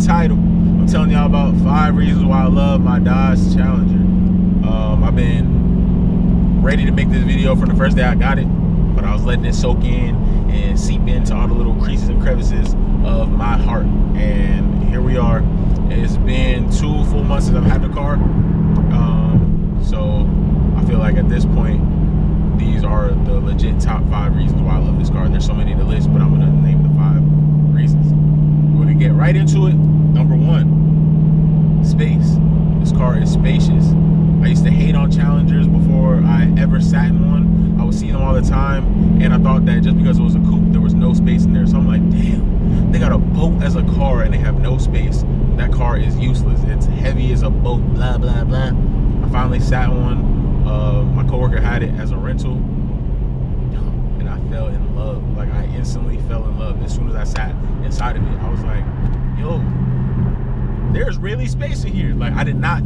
title. I'm telling y'all about 5 reasons why I love my Dodge Challenger. I've been ready to make this video from the first day I got it, but I was letting it soak in and seep into all the little creases and crevices of my heart. And here we are. It's been 2 full months since I've had the car. So I feel like at this point, these are the legit top 5 reasons why I love this car. There's so many to list, but I'm gonna name the 5 reasons. We're gonna get right into it. Number 1, space. This car is spacious. I used to hate on Challengers before I ever sat in one. I would see them all the time, and I thought that just because it was a coupe, there was no space in there. So I'm like, damn, they got a boat as a car and they have no space. That car is useless. It's heavy as a boat, blah, blah, blah. I finally sat in one. My coworker had it as a rental, and I fell in love. Like, I instantly fell in love. As soon as I sat inside of it, I was like, yo, there's really space in here. Like, I did not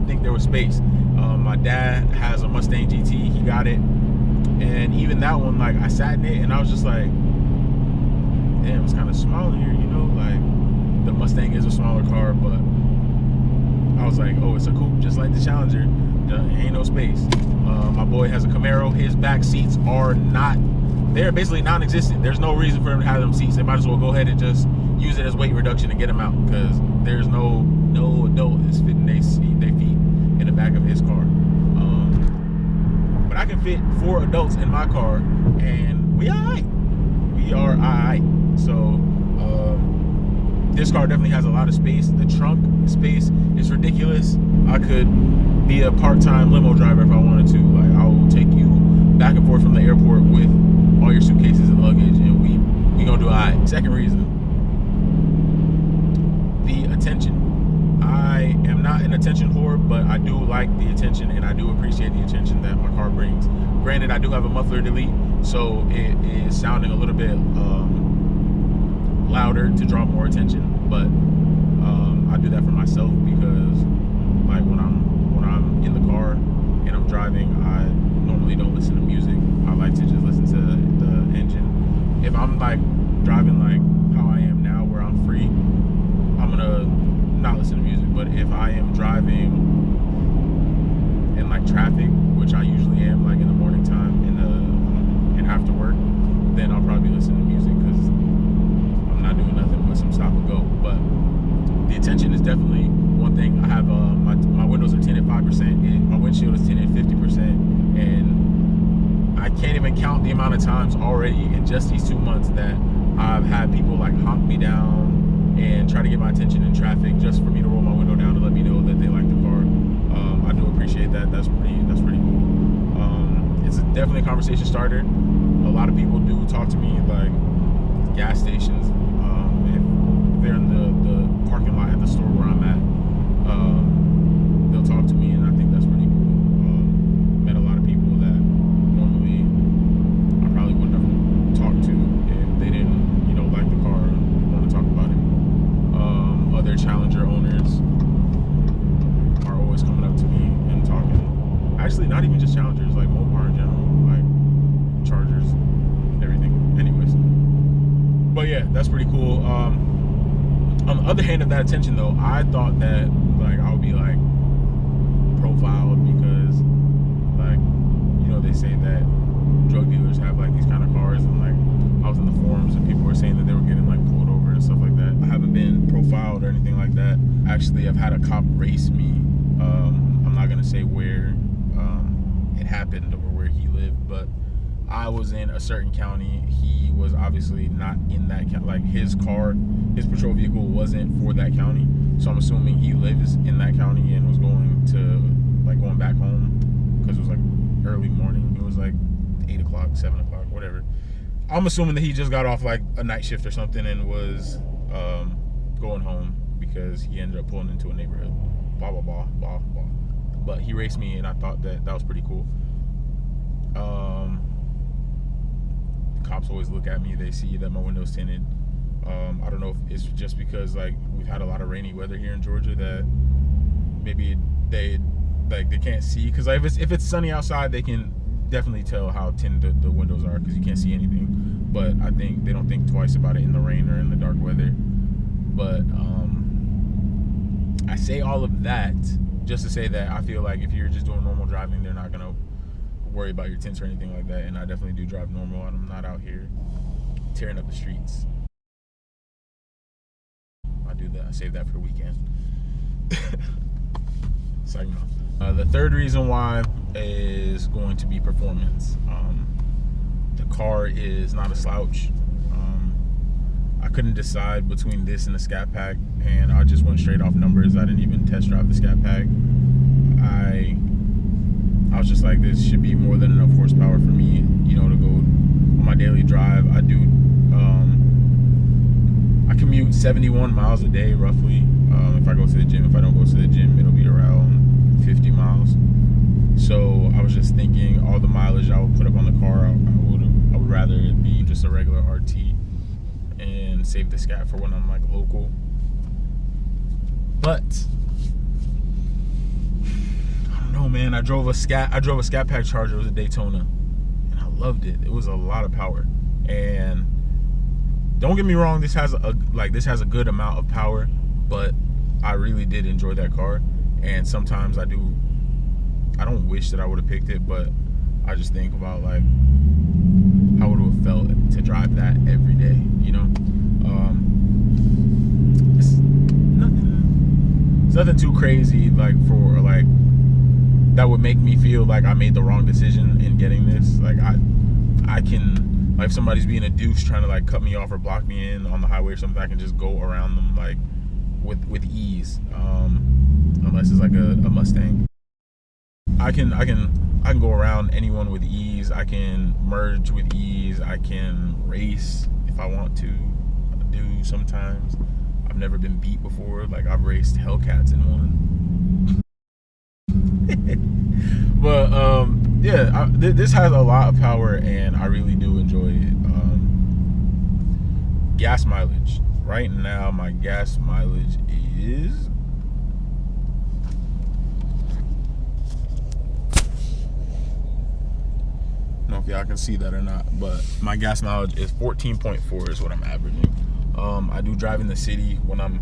think there was space. My dad has a Mustang GT. He got it, and even that one, like, I sat in it and I was just like, damn, it's kind of small here, you know. Like, the Mustang is a smaller car, but I was like, oh, it's a coupe just like the Challenger. Ain't no space. My boy has a Camaro. His back seats are they're basically non-existent. There's no reason for him to have them seats. They might as well go ahead and just use it as weight reduction and get them out, because there's no adult is fitting their feet in the back of his car. But I can fit 4 adults in my car, and we alright. We are alright. So this car definitely has a lot of space. The trunk space is ridiculous. I could be a part-time limo driver if I wanted to. Like, I will take you back and forth from the airport with all your suitcases and luggage, and we gonna do all right. Second reason, the attention. I am not an attention whore, but I do like the attention, and I do appreciate the attention that my car brings. Granted, I do have a muffler delete, so it is sounding a little bit louder to draw more attention, but I do that for myself, because like when I'm in the car and I'm driving, I normally don't listen to music. I like to just listen to the engine. If I'm like driving like how I am now, where I'm free, I'm gonna not listen to music. But if I am driving in like traffic, which I usually am, like in the morning time and after work, then I'll probably listen to music, because I'm not doing nothing but some stop and go. But the attention is definitely one thing. I have my windows are tinted 5%, my windshield is tinted 50%, and I can't even count the amount of times already in just these 2 months that I've had people like honk me down and try to get my attention in traffic just for me to roll my window down to let me know that they like the car. I do appreciate that. That's pretty cool. It's definitely a conversation starter. A lot of people do talk to me, like gas stations, if they're in the parking lot at the store where I'm at, they'll talk to me, and I think that's pretty cool. Met a lot of people that normally I probably wouldn't have talked to if they didn't, you know, like the car and want to talk about it. Other Challenger owners are always coming up to me and talking. Actually, not even just Challengers, like Mopar in general, like Chargers, everything. Anyways, but yeah, that's pretty cool. On the other hand of that attention, though, I thought that like I would be like profiled, because like, you know, they say that drug dealers have like these kind of cars, and like I was in the forums and people were saying that they were getting like pulled over and stuff like that. I haven't been profiled or anything like that. Actually, I've had a cop race me. I'm not gonna say where it happened or where he lived, but I was in a certain county. He was obviously not in that county. Like, his car, his patrol vehicle wasn't for that county, so I'm assuming he lives in that county and was going back home, because it was like early morning. It was like 8 o'clock, 7 o'clock, whatever. I'm assuming that he just got off like a night shift or something and was going home, because he ended up pulling into a neighborhood, blah blah blah blah blah. But he raced me, and I thought that was pretty cool. Cops always look at me, they see that my window's tinted. I don't know if it's just because like we've had a lot of rainy weather here in Georgia, that maybe they can't see, because like if it's sunny outside, they can definitely tell how tinted the windows are, because you can't see anything. But I think they don't think twice about it in the rain or in the dark weather. But I say all of that just to say that I feel like if you're just doing normal driving, they're not gonna worry about your tints or anything like that. And I definitely do drive normal, and I'm not out here tearing up the streets. I do that. I save that for the weekend. Second off. The third reason why is going to be performance. The car is not a slouch. I couldn't decide between this and the Scat Pack, and I just went straight off numbers. I didn't even test drive the Scat Pack. I was just like, this should be more than enough horsepower for me, you know, to go on my daily drive. I commute 71 miles a day roughly. If I go to the gym. If I don't go to the gym, it'll be around 50 miles. So I was just thinking, all the mileage I would put up on the car, I would rather it be just a regular RT and save the Scat for when I'm like local. But I don't know, man. I drove a Scat Pack Charger. It was a Daytona, and I loved it. It was a lot of power. And don't get me wrong, this has a good amount of power, but I really did enjoy that car. And sometimes I don't wish that I would have picked it, but I just think about like how would it have felt to drive that every day, you know? It's nothing too crazy like for like that would make me feel like I made the wrong decision in getting this. Like I can, like if somebody's being a douche trying to like cut me off or block me in on the highway or something, I can just go around them like with ease, unless it's like a Mustang. I can go around anyone with ease. I can merge with ease. I can race if I want to. I do sometimes. I've never been beat before. Like I've raced Hellcats in one. But yeah, this has a lot of power, and I really do enjoy it. Gas mileage. Right now, my gas mileage is I don't know if y'all can see that or not, but my gas mileage is 14.4 is what I'm averaging. I do drive in the city when I'm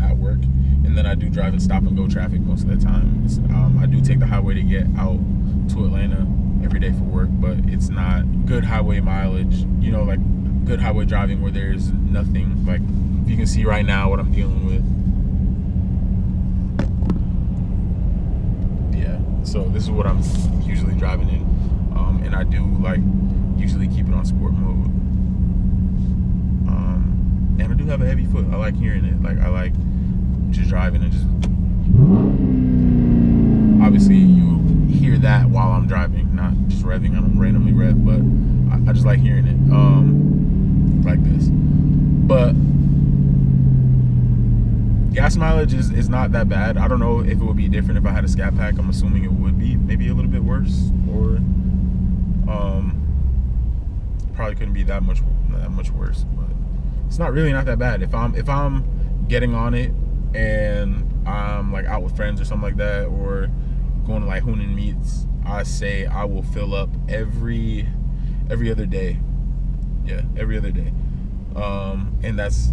at work, and then I do drive in stop and go traffic most of the time. I do take the highway to get out to Atlanta every day for work, but it's not good highway mileage, you know, like good highway driving where there's nothing. Like if you can see right now what I'm dealing with. Yeah, so this is what I'm usually driving in. And I do like usually keep it on sport mode. And I do have a heavy foot. I like hearing it. Like I like just driving and just obviously you hear that while I'm driving, not just revving. I don't randomly rev, but I just like hearing it like this. But gas mileage is not that bad. I don't know if it would be different if I had a Scat Pack. I'm assuming it would be maybe a little bit worse, or probably couldn't be that much worse. But it's not that bad. If I'm getting on it and I'm like out with friends or something like that, or going to like Hunan meets, I say I will fill up every other day. Yeah, every other day. And that's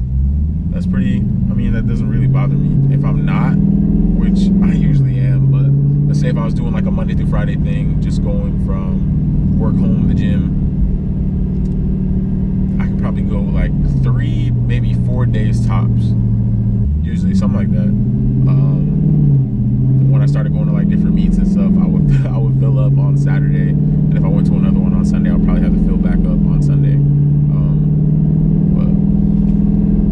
pretty, I mean, that doesn't really bother me. If I'm not, which I usually am, but let's say if I was doing like a Monday through Friday thing, just going from work, home, the gym, I could probably go like 3, maybe 4 days tops. Usually, something like that. When I started going to like different meets and stuff, I would fill up on Saturday, and if I went to another one on Sunday, I'll probably have to fill back up on Sunday. But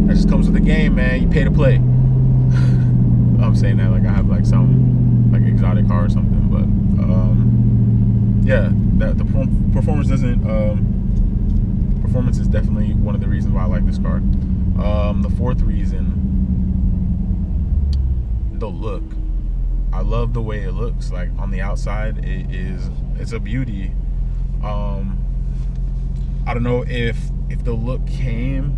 that just comes with the game, man. You pay to play. I'm saying that like I have like some like exotic car or something, but yeah, that the performance doesn't. Performance is definitely one of the reasons why I like this car. The fourth reason, the look. I love the way it looks. Like on the outside, it's a beauty. I don't know if the look came.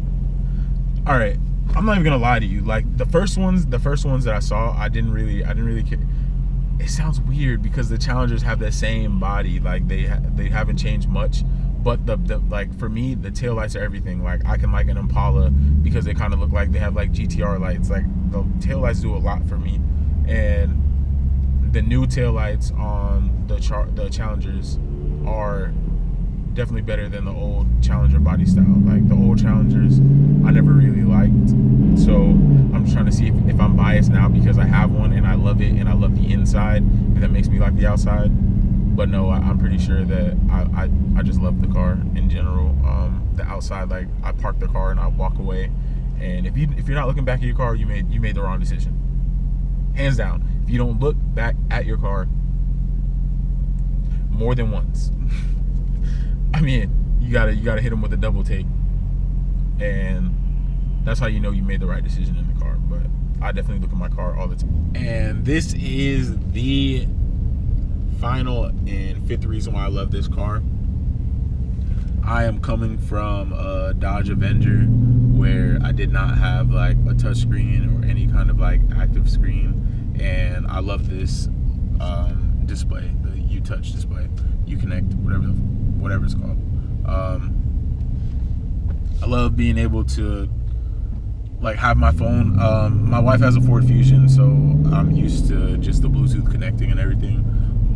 All right, I'm not even gonna lie to you. Like the first ones that I saw, I didn't really care. It sounds weird because the Challengers have that same body. Like they haven't changed much, But the like for me, the tail lights are everything. Like I can like an Impala because they kind of look like they have like GTR lights. Like the tail lights do a lot for me, and the new tail lights on the Challengers are definitely better than the old Challenger body style. Like the old Challengers I never really liked, so I'm just trying to see if I'm biased now because I have one and I love it and I love the inside and that makes me like the outside. But no, I'm pretty sure that I just love the car in general. The outside, like I park the car and I walk away, and if you're not looking back at your car, you made the wrong decision, hands down. If you don't look back at your car more than once, I mean, you gotta hit them with a double take, and that's how you know you made the right decision in the car. But I definitely look at my car all the time. And this is the final and fifth reason why I love this car. I am coming from a Dodge Avenger where I did not have like a touch screen or any kind of like active screen, and I love this display, the UTouch display, Uconnect, whatever it's called. I love being able to like have my phone. My wife has a Ford Fusion, so I'm used to just the Bluetooth connecting and everything.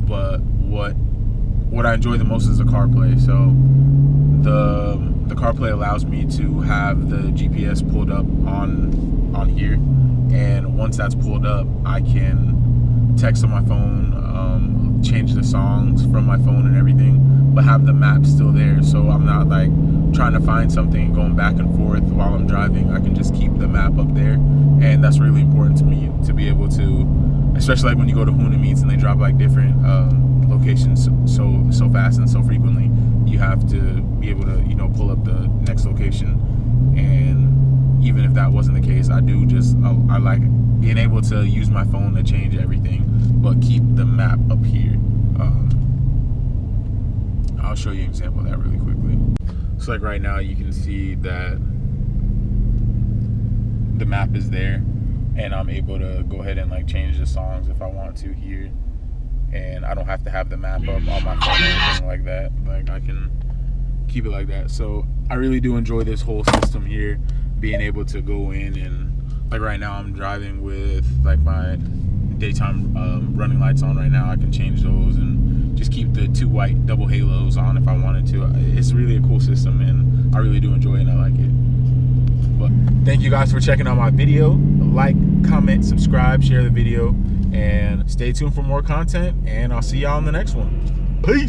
But what I enjoy the most is the CarPlay. So the CarPlay allows me to have the GPS pulled up on here, and once that's pulled up, I can text on my phone, change the songs from my phone and everything, but have the map still there. So I'm not like trying to find something and going back and forth while I'm driving. I can just keep the map up there, and that's really important to me to be able to, especially like when you go to Huna meets and they drop like different locations so fast and so frequently. You have to be able to, you know, pull up the next location. And even if that wasn't the case, I like being able to use my phone to change everything, but keep the map up here. I'll show you an example of that really quickly. So like right now you can see that the map is there, and I'm able to go ahead and like change the songs if I want to here, and I don't have to have the map up on my phone or anything like that. Like I can keep it like that. So I really do enjoy this whole system here, being able to go in and like right now I'm driving with like my daytime running lights on right now. I can change those and just keep the 2 white double halos on if I wanted to. It's really a cool system, and I really do enjoy it and I like it. But thank you guys for checking out my video. Like, comment, subscribe, share the video, and stay tuned for more content, and I'll see y'all in the next one. Peace.